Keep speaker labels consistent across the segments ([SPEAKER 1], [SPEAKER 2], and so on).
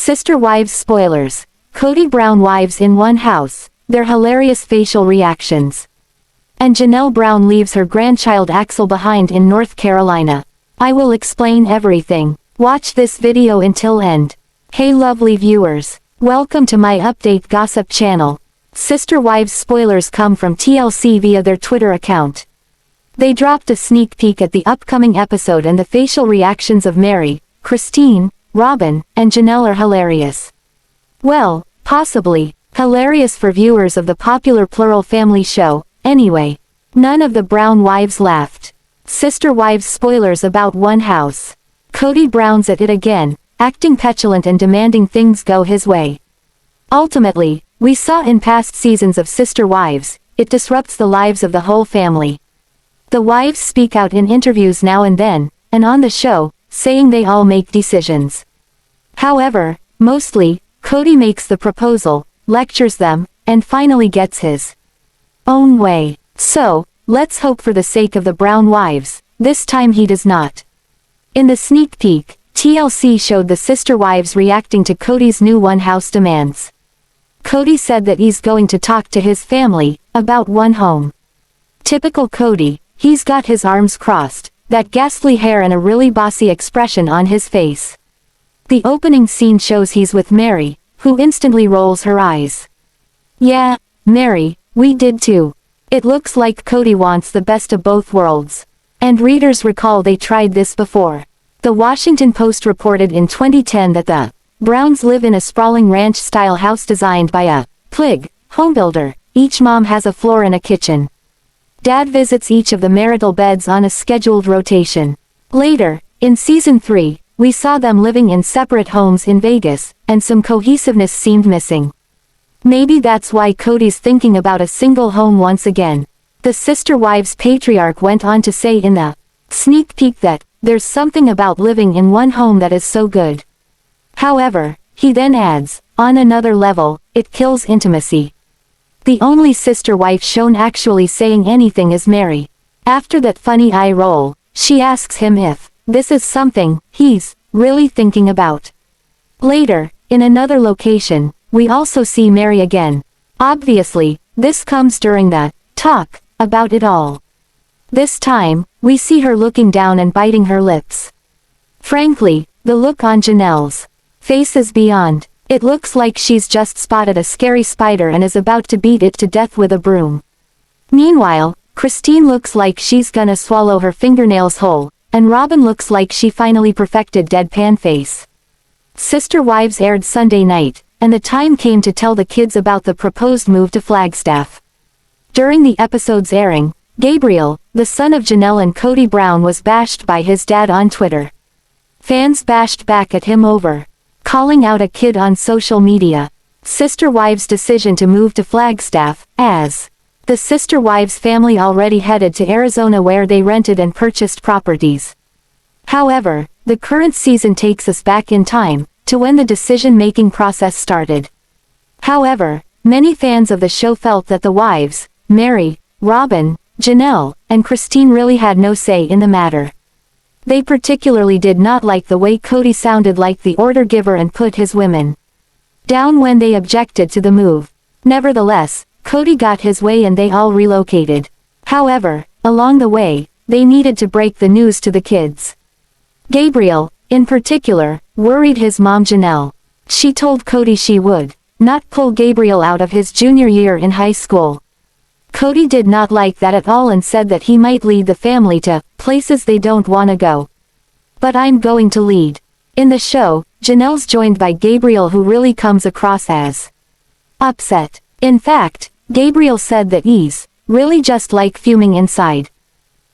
[SPEAKER 1] Sister Wives spoilers. Kody Brown wives in one house, their hilarious facial reactions. And Janelle Brown leaves her grandchild Axel behind in North Carolina. I will explain everything. Watch this video until end. Hey lovely viewers. Welcome to my update gossip channel. Sister Wives spoilers come from TLC via their Twitter account. They dropped a sneak peek at the upcoming episode and the facial reactions of Meri, Christine, Robyn, and Janelle are hilarious. Well, possibly, hilarious for viewers of the popular plural family show. Anyway, none of the Brown wives laughed. Sister Wives spoilers about one house. Kody Brown's at it again, acting petulant and demanding things go his way. Ultimately, we saw in past seasons of Sister Wives, it disrupts the lives of the whole family. The wives speak out in interviews now and then, and on the show, saying they all make decisions. However, mostly, Kody makes the proposal, lectures them, and finally gets his own way. So, let's hope for the sake of the Brown wives, this time he does not. In the sneak peek, TLC showed the Sister Wives reacting to Kody's new one-house demands. Kody said that he's going to talk to his family about one home. Typical Kody, he's got his arms crossed, that ghastly hair and a really bossy expression on his face. The opening scene shows he's with Meri, who instantly rolls her eyes. Yeah, Meri, we did too. It looks like Kody wants the best of both worlds. And readers recall they tried this before. The Washington Post reported in 2010 that the Browns live in a sprawling ranch-style house designed by a plig homebuilder. Each mom has a floor and a kitchen. Dad visits each of the marital beds on a scheduled rotation. Later, in season 3, we saw them living in separate homes in Vegas, and some cohesiveness seemed missing. Maybe that's why Kody's thinking about a single home once again. The Sister Wives patriarch went on to say in the sneak peek that, there's something about living in one home that is so good. However, he then adds, on another level, it kills intimacy. The only sister wife shown actually saying anything is Meri. After that funny eye roll, she asks him if this is something he's really thinking about. Later, in another location, we also see Meri again. Obviously, this comes during the talk about it all. This time, we see her looking down and biting her lips. Frankly, the look on Janelle's face is beyond. It looks like she's just spotted a scary spider and is about to beat it to death with a broom. Meanwhile, Christine looks like she's gonna swallow her fingernails whole, and Robyn looks like she finally perfected deadpan face. Sister Wives aired Sunday night, and the time came to tell the kids about the proposed move to Flagstaff. During the episode's airing, Gabriel, the son of Janelle and Kody Brown, was bashed by his dad on Twitter. Fans bashed back at him over calling out a kid on social media. Sister Wives' decision to move to Flagstaff, as the Sister Wives family already headed to Arizona where they rented and purchased properties. However, the current season takes us back in time, to when the decision-making process started. However, many fans of the show felt that the wives, Meri, Robyn, Janelle, and Christine really had no say in the matter. They particularly did not like the way Kody sounded like the order giver and put his women down when they objected to the move. Nevertheless, Kody got his way and they all relocated. However, along the way, they needed to break the news to the kids. Gabriel, in particular, worried his mom Janelle. She told Kody she would not pull Gabriel out of his junior year in high school. Kody did not like that at all and said that he might lead the family to places they don't wanna go. But I'm going to lead. In the show, Janelle's joined by Gabriel, who really comes across as upset. In fact, Gabriel said that he's really just like fuming inside.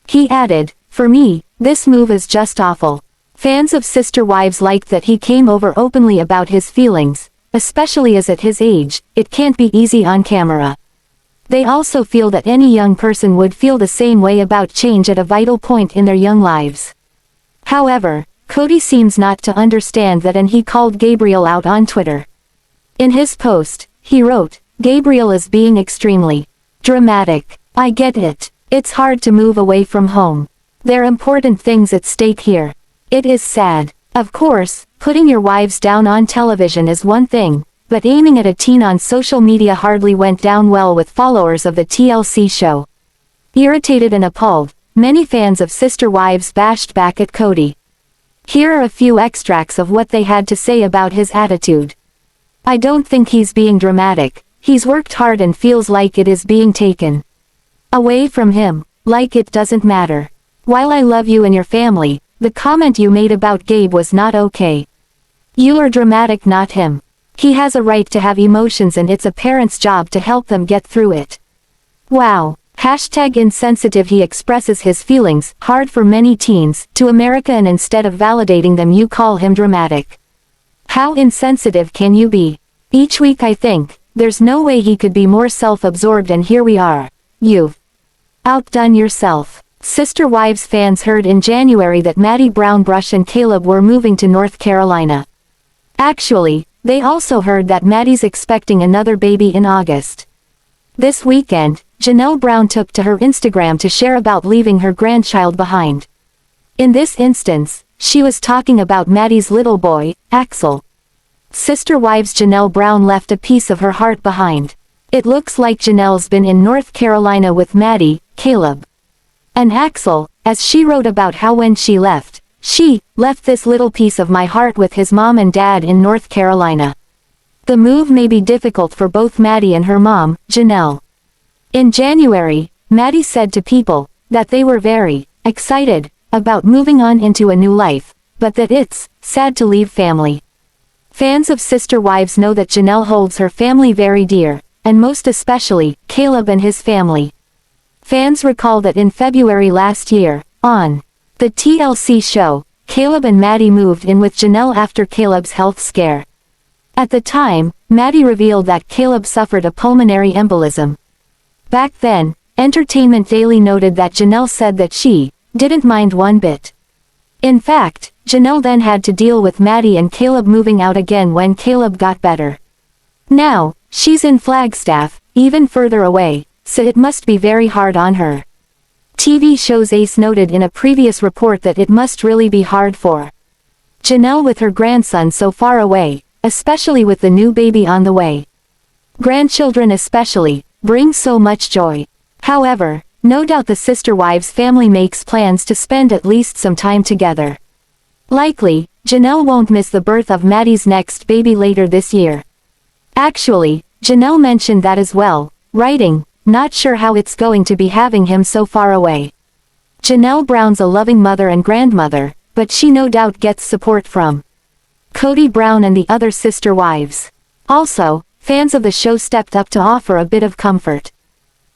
[SPEAKER 1] He added, "For me, this move is just awful." Fans of Sister Wives liked that he came over openly about his feelings, especially as at his age, it can't be easy on camera. They also feel that any young person would feel the same way about change at a vital point in their young lives. However, Kody seems not to understand that, and he called Gabriel out on Twitter. In his post, he wrote, "Gabriel is being extremely dramatic. I get it. It's hard to move away from home. There are important things at stake here. It is sad. Of course, Putting your wives down on television is one thing, but aiming at a teen on social media hardly went down well with followers of the TLC show. Irritated and appalled, many fans of Sister Wives bashed back at Kody. Here are a few extracts of what they had to say about his attitude. "I don't think he's being dramatic. He's worked hard and feels like it is being taken away from him, like it doesn't matter. While I love you and your family, the comment you made about Gabe was not okay. You are dramatic, not him. He has a right to have emotions and it's a parent's job to help them get through it. Wow. #insensitive. He expresses his feelings, hard for many teens, to America, and instead of validating them you call him dramatic. How insensitive can you be? Each week I think, there's no way he could be more self-absorbed, and here we are. You've outdone yourself." Sister Wives fans heard in January that Maddie Brown Brush and Caleb were moving to North Carolina. Actually, they also heard that Maddie's expecting another baby in August. This weekend, Janelle Brown took to her Instagram to share about leaving her grandchild behind. In this instance, she was talking about Maddie's little boy, Axel. Sister Wives Janelle Brown left a piece of her heart behind. It looks like Janelle's been in North Carolina with Maddie, Caleb, and Axel, as she wrote about how when she left this little piece of my heart with his mom and dad in North Carolina. The move may be difficult for both Maddie and her mom, Janelle. In January, Maddie said to People that they were very excited about moving on into a new life, but that it's sad to leave family. Fans of Sister Wives know that Janelle holds her family very dear, and most especially, Caleb and his family. Fans recall that in February last year, on the TLC show, Caleb and Maddie moved in with Janelle after Caleb's health scare. At the time, Maddie revealed that Caleb suffered a pulmonary embolism. Back then, Entertainment Daily noted that Janelle said that she didn't mind one bit. In fact, Janelle then had to deal with Maddie and Caleb moving out again when Caleb got better. Now, she's in Flagstaff, even further away, so it must be very hard on her. TV show's Ace noted in a previous report that it must really be hard for Janelle with her grandson so far away, especially with the new baby on the way. Grandchildren especially bring so much joy. However, no doubt the Sister Wives family makes plans to spend at least some time together. Likely, Janelle won't miss the birth of Maddie's next baby later this year. Actually, Janelle mentioned that as well, writing, "Not sure how it's going to be having him so far away." Janelle Brown's a loving mother and grandmother, but she no doubt gets support from Kody Brown and the other Sister Wives. Also, fans of the show stepped up to offer a bit of comfort.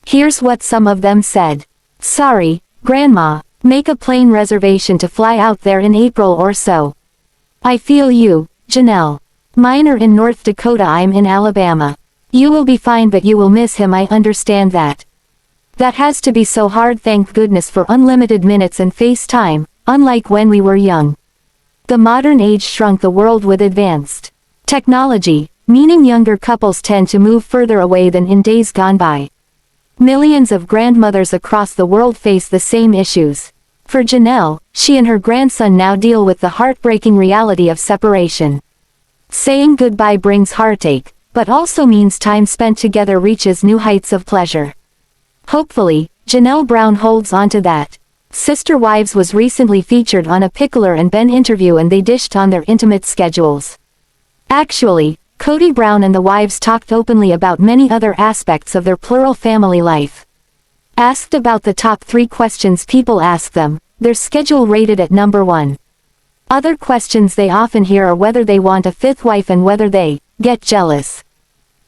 [SPEAKER 1] Here's what some of them said. "Sorry, Grandma, make a plane reservation to fly out there in April or so. I feel you, Janelle. Mine are in North Dakota, I'm in Alabama. You will be fine, but you will miss him, I understand that. That has to be so hard. Thank goodness for unlimited minutes and FaceTime, unlike when we were young. The modern age shrunk the world with advanced technology, meaning younger couples tend to move further away than in days gone by. Millions of grandmothers across the world face the same issues. For Janelle, she and her grandson now deal with the heartbreaking reality of separation. Saying goodbye brings heartache, but also means time spent together reaches new heights of pleasure. Hopefully, Janelle Brown holds on to that. Sister Wives was recently featured on a Pickler and Ben interview, and they dished on their intimate schedules. Actually, Kody Brown and the wives talked openly about many other aspects of their plural family life. Asked about the top 3 questions people ask them, their schedule rated at number 1. Other questions they often hear are whether they want a 5th wife and whether they get jealous.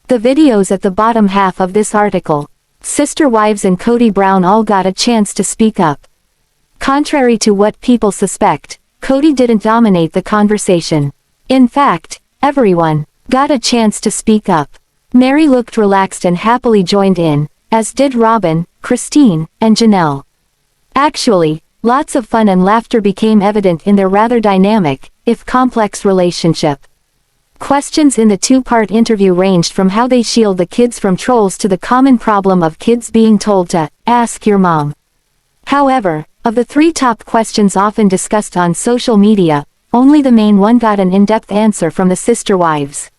[SPEAKER 1] The videos at the bottom half of this article. Sister Wives and Kody Brown all got a chance to speak up. Contrary to what people suspect, Kody didn't dominate the conversation. In fact, everyone got a chance to speak up. Meri looked relaxed and happily joined in, as did Robyn, Christine, and Janelle. Actually, lots of fun and laughter became evident in their rather dynamic, if complex relationship. Questions in the 2-part interview ranged from how they shield the kids from trolls to the common problem of kids being told to ask your mom. However, of the 3 top questions often discussed on social media, only the main one got an in-depth answer from the sister wives.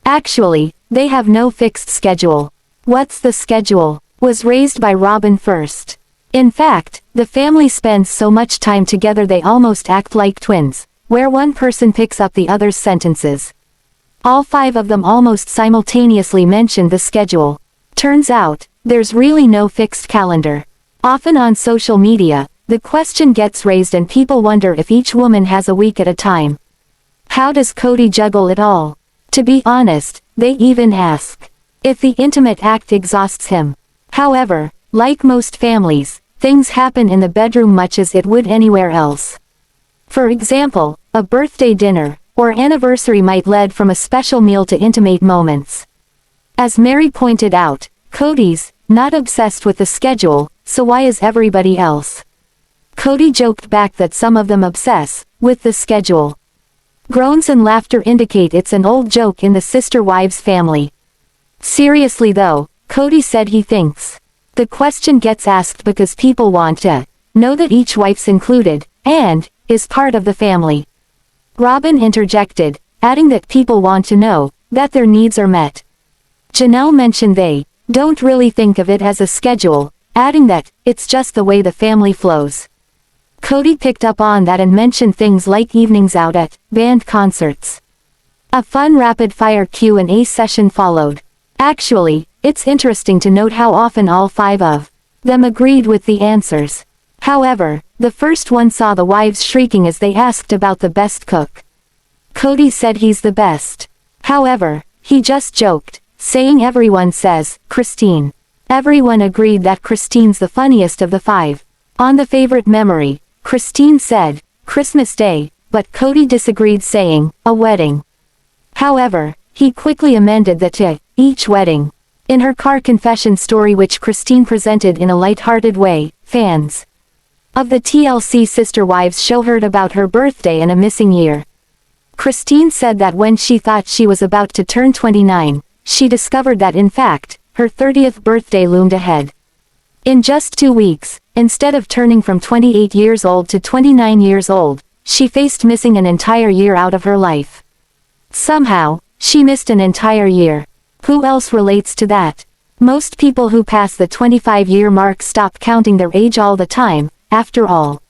[SPEAKER 1] Actually, they have no fixed schedule. What's the schedule? Was raised by Robyn first. In fact, the family spends so much time together they almost act like twins, where one person picks up the other's sentences. All 5 of them almost simultaneously mentioned the schedule. Turns out, there's really no fixed calendar. Often on social media, the question gets raised and people wonder if each woman has a week at a time. How does Kody juggle it all? To be honest, they even ask if the intimate act exhausts him. However, like most families, things happen in the bedroom much as it would anywhere else. For example, a birthday dinner or anniversary might lead from a special meal to intimate moments. As Meri pointed out, Kody's not obsessed with the schedule, so why is everybody else? Kody joked back that some of them obsess with the schedule. Groans and laughter indicate it's an old joke in the sister wives family. Seriously though, Kody said he thinks the question gets asked because people want to know that each wife's included and is part of the family. Robyn interjected, adding that people want to know that their needs are met. Janelle mentioned they don't really think of it as a schedule, adding that it's just the way the family flows. Kody picked up on that and mentioned things like evenings out at band concerts. A fun rapid-fire Q&A session followed. Actually, it's interesting to note how often all 5 of them agreed with the answers. However, the first one saw the wives shrieking as they asked about the best cook. Kody said he's the best. However, he just joked, saying everyone says Christine. Everyone agreed that Christine's the funniest of the 5. On the favorite memory, Christine said Christmas Day, but Kody disagreed saying a wedding. However, he quickly amended that to each wedding. In her car confession story which Christine presented in a light-hearted way, fans of the TLC sister wives show heard about her birthday and a missing year. Christine said that when she thought she was about to turn 29, she discovered that in fact, her 30th birthday loomed ahead. In just 2 weeks, instead of turning from 28 years old to 29 years old, she faced missing an entire year out of her life. Somehow, she missed an entire year. Who else relates to that? Most people who pass the 25-year mark stop counting their age all the time, after all.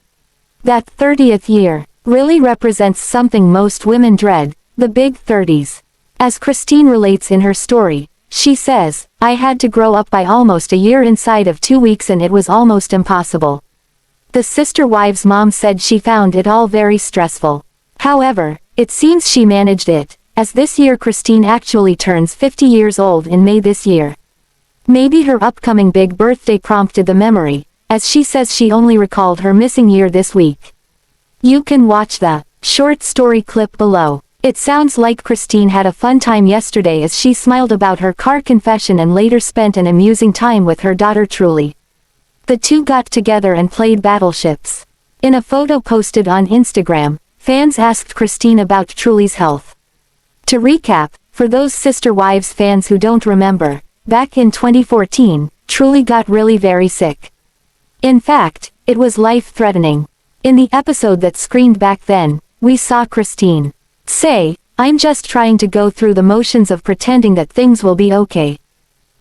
[SPEAKER 1] That 30th year really represents something most women dread, the big 30s. As Christine relates in her story, she says, I had to grow up by almost a year inside of 2 weeks and it was almost impossible. The sister wives' mom said she found it all very stressful. However, it seems she managed it, as this year Christine actually turns 50 years old in May this year. Maybe her upcoming big birthday prompted the memory, as she says she only recalled her missing year this week. You can watch the short story clip below. It sounds like Christine had a fun time yesterday as she smiled about her car confession and later spent an amusing time with her daughter Truly. The two got together and played battleships. In a photo posted on Instagram, fans asked Christine about Truly's health. To recap, for those sister wives fans who don't remember, back in 2014, Truly got really very sick. In fact, it was life-threatening. In the episode that screened back then, we saw Christine say, I'm just trying to go through the motions of pretending that things will be okay.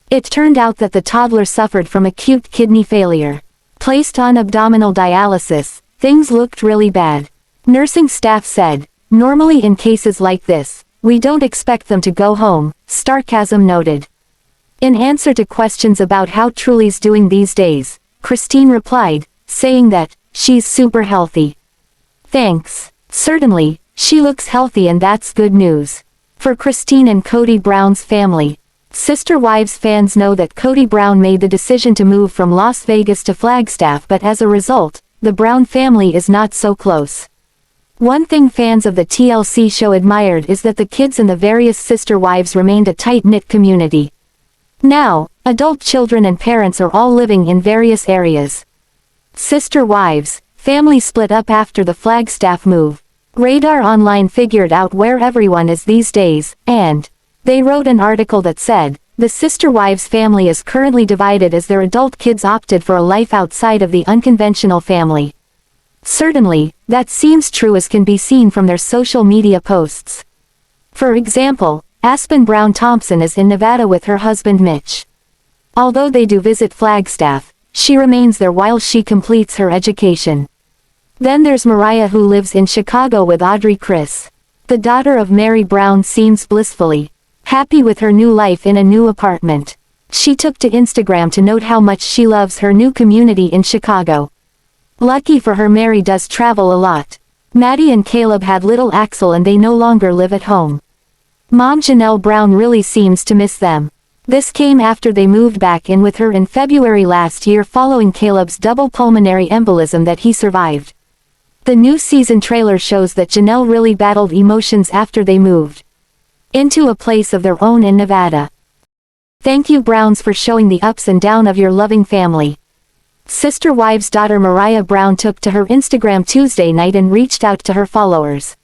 [SPEAKER 1] It turned out that the toddler suffered from acute kidney failure. Placed on abdominal dialysis, things looked really bad. Nursing staff said, normally in cases like this, we don't expect them to go home, sarcasm noted. In answer to questions about how Truly's doing these days, Christine replied, saying that, she's super healthy. Thanks. Certainly, she looks healthy and that's good news. For Christine and Kody Brown's family. Sister Wives fans know that Kody Brown made the decision to move from Las Vegas to Flagstaff, but as a result, the Brown family is not so close. One thing fans of the TLC show admired is that the kids and the various sister wives remained a tight-knit community. Now, adult children and parents are all living in various areas. Sister wives, family split up after the Flagstaff move. Radar Online figured out where everyone is these days, and they wrote an article that said, the sister wives family is currently divided as their adult kids opted for a life outside of the unconventional family. Certainly, that seems true as can be seen from their social media posts. For example, Aspen Brown Thompson is in Nevada with her husband Mitch. Although they do visit Flagstaff, she remains there while she completes her education. Then there's Mariah, who lives in Chicago with Audrey Chris. The daughter of Meri Brown seems blissfully happy with her new life in a new apartment. She took to Instagram to note how much she loves her new community in Chicago. Lucky for her, Meri does travel a lot. Maddie and Caleb had little Axel and they no longer live at home. Mom Janelle Brown really seems to miss them. This came after they moved back in with her in February last year following Caleb's double pulmonary embolism that he survived. The new season trailer shows that Janelle really battled emotions after they moved into a place of their own in Nevada. Thank you, Browns, for showing the ups and downs of your loving family. Sister Wives' daughter Mariah Brown took to her Instagram Tuesday night and reached out to her followers.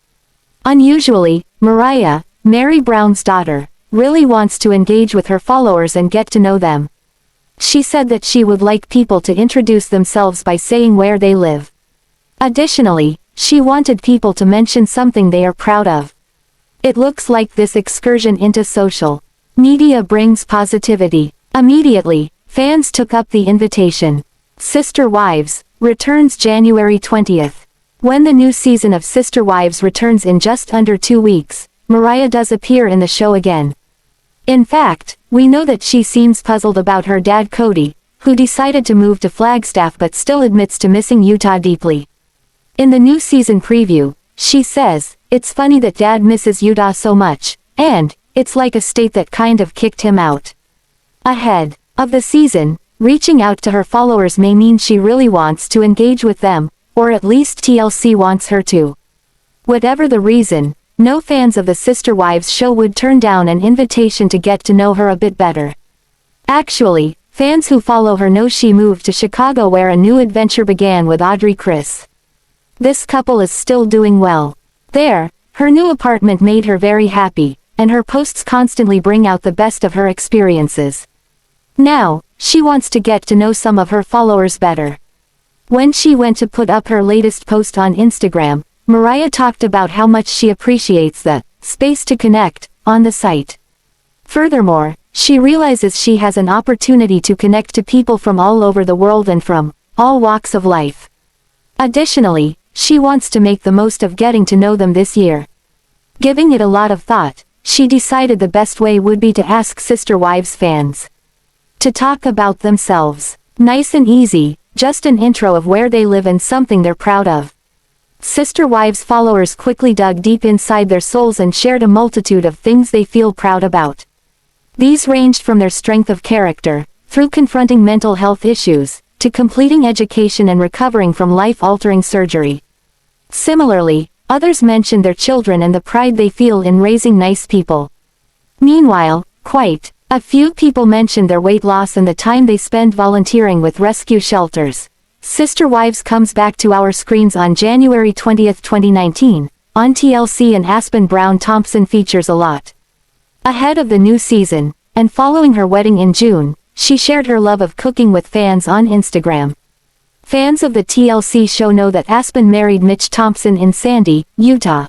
[SPEAKER 1] Unusually, Mariah, Meri Brown's daughter, really wants to engage with her followers and get to know them. She said that she would like people to introduce themselves by saying where they live. Additionally, she wanted people to mention something they are proud of. It looks like this excursion into social media brings positivity. Immediately, fans took up the invitation. Sister Wives returns January 20th. When the new season of Sister Wives returns in just under 2 weeks, Mariah does appear in the show again. In fact, we know that she seems puzzled about her dad Kody, who decided to move to Flagstaff but still admits to missing Utah deeply. In the new season preview, she says, "It's funny that Dad misses Utah so much, and it's like a state that kind of kicked him out." Ahead of the season, reaching out to her followers may mean she really wants to engage with them, or at least TLC wants her to. Whatever the reason, no fans of the Sister Wives show would turn down an invitation to get to know her a bit better. Actually, fans who follow her know she moved to Chicago where a new adventure began with Audrey Chris. This couple is still doing well. There, her new apartment made her very happy, and her posts constantly bring out the best of her experiences. Now, she wants to get to know some of her followers better. When she went to put up her latest post on Instagram, Mariah talked about how much she appreciates the space to connect on the site. Furthermore, she realizes she has an opportunity to connect to people from all over the world and from all walks of life. Additionally, she wants to make the most of getting to know them this year. Giving it a lot of thought, she decided the best way would be to ask Sister Wives fans to talk about themselves. Nice and easy, just an intro of where they live and something they're proud of. Sister Wives followers quickly dug deep inside their souls and shared a multitude of things they feel proud about. These ranged from their strength of character, through confronting mental health issues, to completing education and recovering from life-altering surgery. Similarly, others mentioned their children and the pride they feel in raising nice people. Meanwhile, quite a few people mentioned their weight loss and the time they spend volunteering with rescue shelters. Sister Wives comes back to our screens on January 20, 2019, on TLC, and Aspen Brown Thompson features a lot. Ahead of the new season, and following her wedding in June, she shared her love of cooking with fans on Instagram. Fans of the TLC show know that Aspen married Mitch Thompson in Sandy, Utah.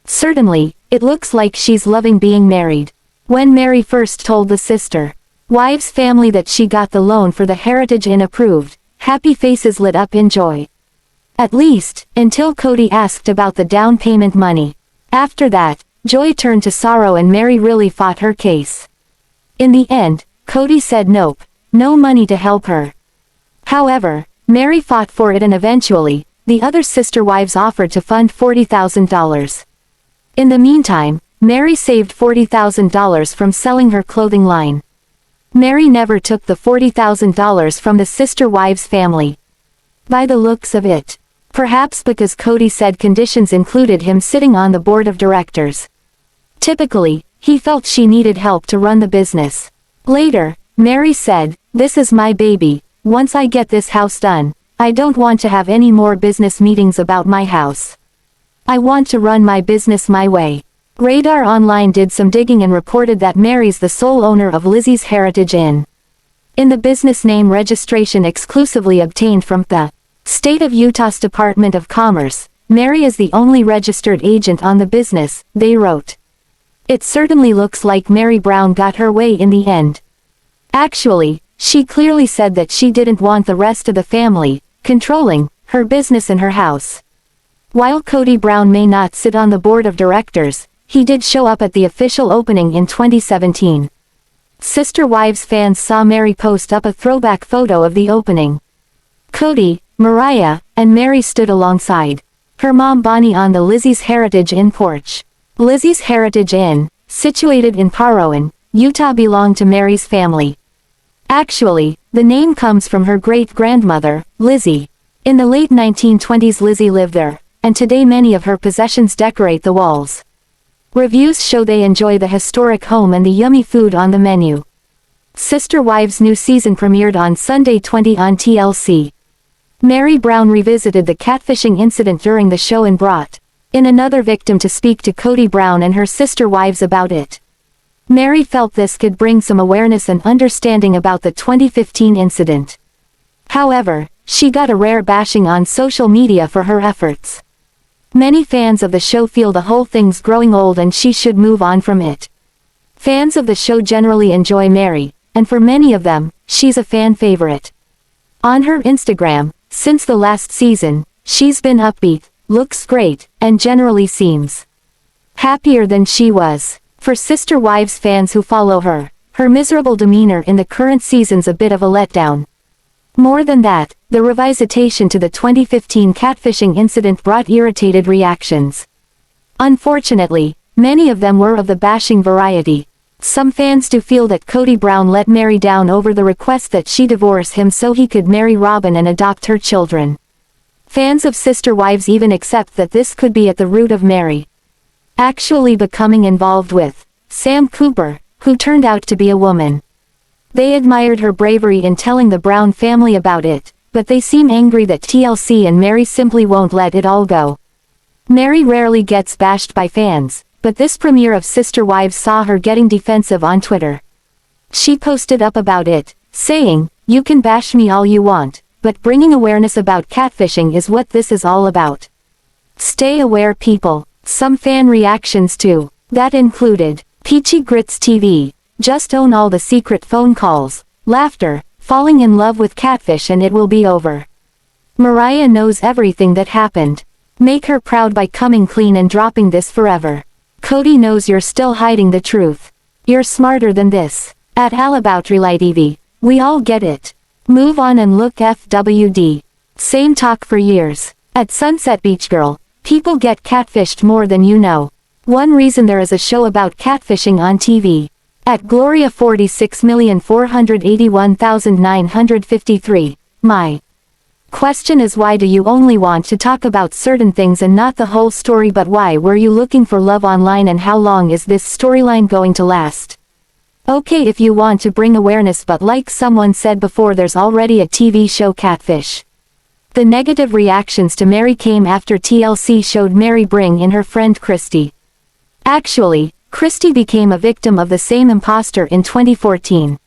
[SPEAKER 1] Certainly, it looks like she's loving being married. When Meri first told the Sister Wives family that she got the loan for the Heritage Inn approved, happy faces lit up in joy. At least, until Kody asked about the down payment money. After that, joy turned to sorrow and Meri really fought her case. In the end, Kody said nope, no money to help her. However, Meri fought for it and eventually, the other Sister Wives offered to fund $40,000. In the meantime, Meri saved $40,000 from selling her clothing line. Meri never took the $40,000 from the Sister Wives family. By the looks of it. Perhaps because Kody said conditions included him sitting on the board of directors. Typically, he felt she needed help to run the business. Later, Meri said, "This is my baby. Once I get this house done, I don't want to have any more business meetings about my house. I want to run my business my way." Radar Online did some digging and reported that Meri's the sole owner of Lizzie's Heritage Inn. In the business name registration exclusively obtained from the State of Utah's Department of Commerce, Meri is the only registered agent on the business, they wrote. It certainly looks like Meri Brown got her way in the end. Actually, she clearly said that she didn't want the rest of the family controlling her business in her house. While Kody Brown may not sit on the board of directors, he did show up at the official opening in 2017. Sister Wives fans saw Meri post up a throwback photo of the opening. Kody, Mariah, and Meri stood alongside her mom Bonnie on the Lizzie's Heritage Inn porch. Lizzie's Heritage Inn, situated in Parowan, Utah, belonged to Meri's family. Actually, the name comes from her great-grandmother, Lizzie. In the late 1920s Lizzie lived there, and today many of her possessions decorate the walls. Reviews show they enjoy the historic home and the yummy food on the menu. Sister Wives' new season premiered on Sunday 20 on TLC. Meri Brown revisited the catfishing incident during the show and brought in another victim to speak to Kody Brown and her sister wives about it. Meri felt this could bring some awareness and understanding about the 2015 incident. However, she got a rare bashing on social media for her efforts. Many fans of the show feel the whole thing's growing old and she should move on from it. Fans of the show generally enjoy Meri, and for many of them, she's a fan favorite. On her Instagram, since the last season, she's been upbeat, looks great, and generally seems happier than she was. For Sister Wives fans who follow her, her miserable demeanor in the current season's a bit of a letdown. More than that, the revisitation to the 2015 catfishing incident brought irritated reactions. Unfortunately, many of them were of the bashing variety. Some fans do feel that Kody Brown let Meri down over the request that she divorce him so he could marry Robyn and adopt her children. Fans of Sister Wives even accept that this could be at the root of Meri actually becoming involved with Sam Cooper, who turned out to be a woman. They admired her bravery in telling the Brown family about it, but they seem angry that TLC and Meri simply won't let it all go. Meri rarely gets bashed by fans, but this premiere of Sister Wives saw her getting defensive on Twitter. She posted up about it, saying, "You can bash me all you want, but bringing awareness about catfishing is what this is all about. Stay aware, people." Some fan reactions too. That included, Peachy Grits TV, just own all the secret phone calls, laughter, falling in love with catfish and it will be over. Mariah knows everything that happened. Make her proud by coming clean and dropping this forever. Kody knows you're still hiding the truth. You're smarter than this. At @AlaboutReliTV, we all get it. Move on and look FWD. Same talk for years. At Sunset Beach Girl, people get catfished more than you know. One reason there is a show about catfishing on TV. At Gloria 46,481,953, my question is, why do you only want to talk about certain things and not the whole story? But why were you looking for love online and how long is this storyline going to last? Okay, if you want to bring awareness, but like someone said before, there's already a TV show Catfish. The negative reactions to Meri came after TLC showed Meri bring in her friend Christy. Actually, Christy became a victim of the same imposter in 2014.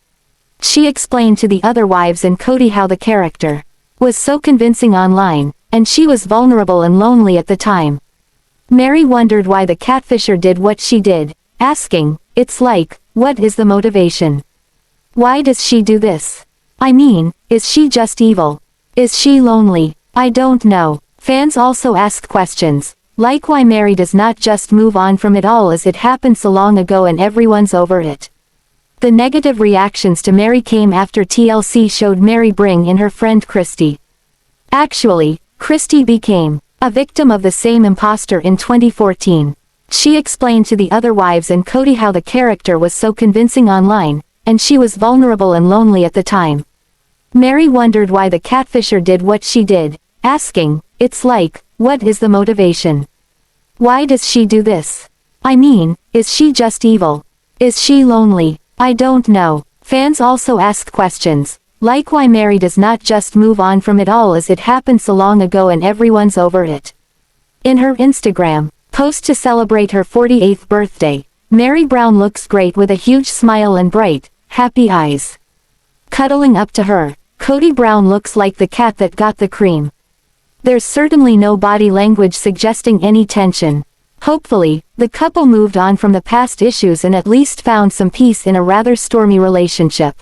[SPEAKER 1] She explained to the other wives and Kody how the character was so convincing online, and she was vulnerable and lonely at the time. Meri wondered why the catfisher did what she did, asking, "It's like, what is the motivation? Why does she do this? I mean, is she just evil? Is she lonely? I don't know." Fans also asked questions, like why Meri does not just move on from it all as it happened so long ago and everyone's over it. The negative reactions to Meri came after TLC showed Meri bring in her friend Christy. Actually, Christy became a victim of the same imposter in 2014. She explained to the other wives and Kody how the character was so convincing online, and she was vulnerable and lonely at the time. Meri wondered why the catfisher did what she did, asking, "It's like, what is the motivation? Why does she do this? I mean, is she just evil? Is she lonely? I don't know." Fans also asked questions, like why Meri does not just move on from it all as it happened so long ago and everyone's over it. In her Instagram post to celebrate her 48th birthday, Meri Brown looks great with a huge smile and bright, happy eyes. Cuddling up to her, Kody Brown looks like the cat that got the cream. There's certainly no body language suggesting any tension. Hopefully, the couple moved on from the past issues and at least found some peace in a rather stormy relationship.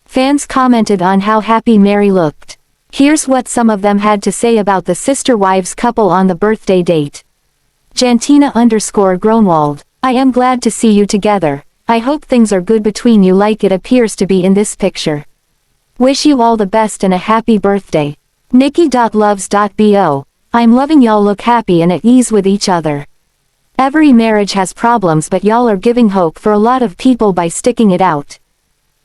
[SPEAKER 1] Fans commented on how happy Meri looked. Here's what some of them had to say about the sister wives couple on the birthday date. Jantina_Gronwald. I am glad to see you together. I hope things are good between you like it appears to be in this picture. Wish you all the best and a happy birthday. Nikki.loves.bo. I'm loving y'all look happy and at ease with each other. Every marriage has problems but y'all are giving hope for a lot of people by sticking it out.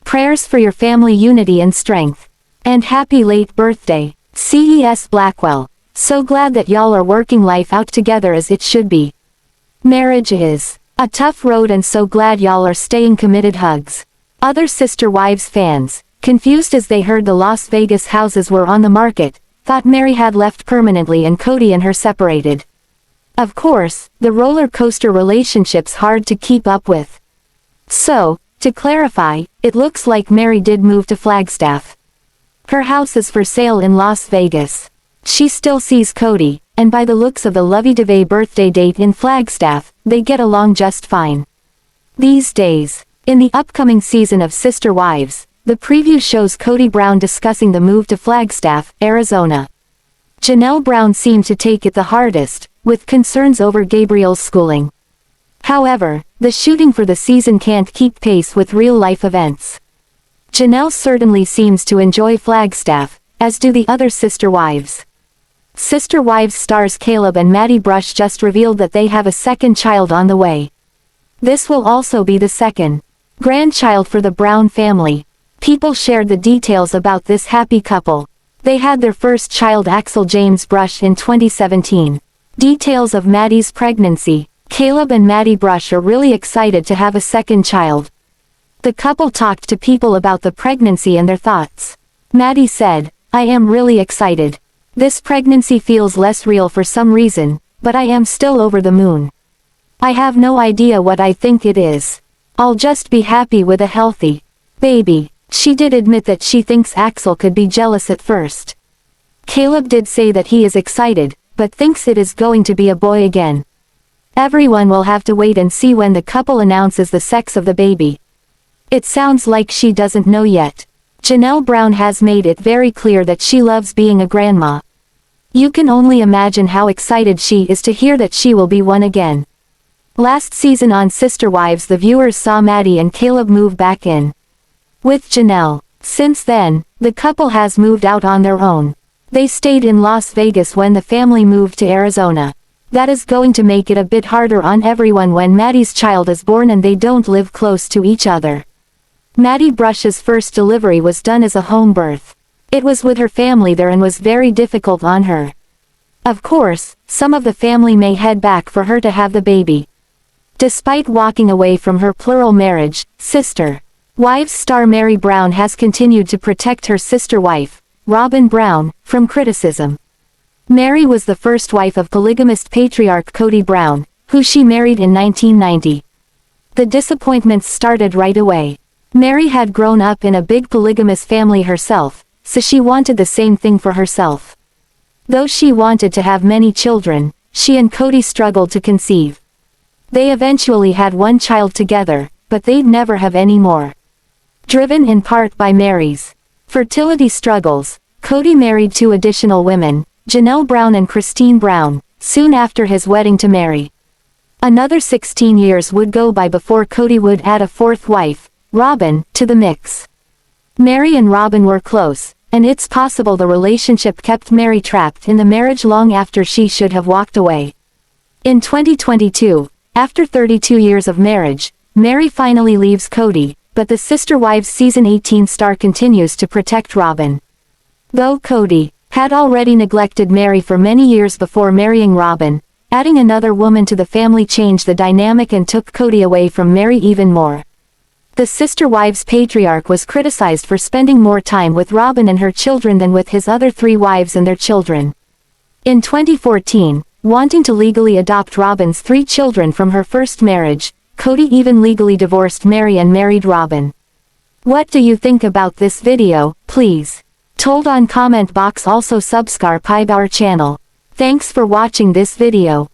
[SPEAKER 1] Prayers for your family unity and strength. And happy late birthday. CES Blackwell. So glad that y'all are working life out together as it should be. Marriage is a tough road and so glad y'all are staying committed. Hugs. Other Sister Wives fans, confused as they heard the Las Vegas houses were on the market, thought Meri had left permanently and Kody and her separated. Of course, the roller coaster relationship's hard to keep up with. So, to clarify, it looks like Meri did move to Flagstaff. Her house is for sale in Las Vegas. She still sees Kody, and by the looks of the lovey-dovey birthday date in Flagstaff, they get along just fine. These days, in the upcoming season of Sister Wives, the preview shows Kody Brown discussing the move to Flagstaff, Arizona. Janelle Brown seemed to take it the hardest, with concerns over Gabriel's schooling. However, the shooting for the season can't keep pace with real-life events. Janelle certainly seems to enjoy Flagstaff, as do the other Sister Wives. Sister Wives stars Caleb and Maddie Brush just revealed that they have a second child on the way. This will also be the second grandchild for the Brown family. People shared the details about this happy couple. They had their first child Axel James Brush in 2017. Details of Maddie's pregnancy. Caleb and Maddie Brush are really excited to have a second child. The couple talked to people about the pregnancy and their thoughts. Maddie said, "I am really excited. This pregnancy feels less real for some reason, but I am still over the moon. I have no idea what I think it is. I'll just be happy with a healthy baby." She did admit that she thinks Axel could be jealous at first. Caleb did say that he is excited, but thinks it is going to be a boy again. Everyone will have to wait and see when the couple announces the sex of the baby. It sounds like she doesn't know yet. Janelle Brown has made it very clear that she loves being a grandma. You can only imagine how excited she is to hear that she will be one again. Last season on Sister Wives the viewers saw Maddie and Caleb move back in with Janelle. Since then, the couple has moved out on their own. They stayed in Las Vegas when the family moved to Arizona. That is going to make it a bit harder on everyone when Maddie's child is born and they don't live close to each other. Maddie Brush's first delivery was done as a home birth. It was with her family there and was very difficult on her. Of course, some of the family may head back for her to have the baby. Despite walking away from her plural marriage, Sister Wives star Meri Brown has continued to protect her sister wife, Robyn Brown, from criticism. Meri was the first wife of polygamist patriarch Kody Brown, who she married in 1990. The disappointments started right away. Meri had grown up in a big polygamous family herself, so she wanted the same thing for herself. Though she wanted to have many children, she and Kody struggled to conceive. They eventually had one child together, but they'd never have any more. Driven in part by Meri's fertility struggles, Kody married 2 additional women, Janelle Brown and Christine Brown, soon after his wedding to Meri. Another 16 years would go by before Kody would add a 4th wife, Robyn, to the mix. Meri and Robyn were close, and it's possible the relationship kept Meri trapped in the marriage long after she should have walked away. In 2022, after 32 years of marriage, Meri finally leaves Kody, but the Sister Wives season 18 star continues to protect Robyn. Though Kody had already neglected Meri for many years before marrying Robyn, adding another woman to the family changed the dynamic and took Kody away from Meri even more. The Sister Wives patriarch was criticized for spending more time with Robyn and her children than with his other 3 wives and their children. In 2014, wanting to legally adopt Robyn's 3 children from her first marriage, Kody even legally divorced Meri and married Robyn. What do you think about this video? Please Told on comment box. Also subscribe our channel. Thanks for watching this video.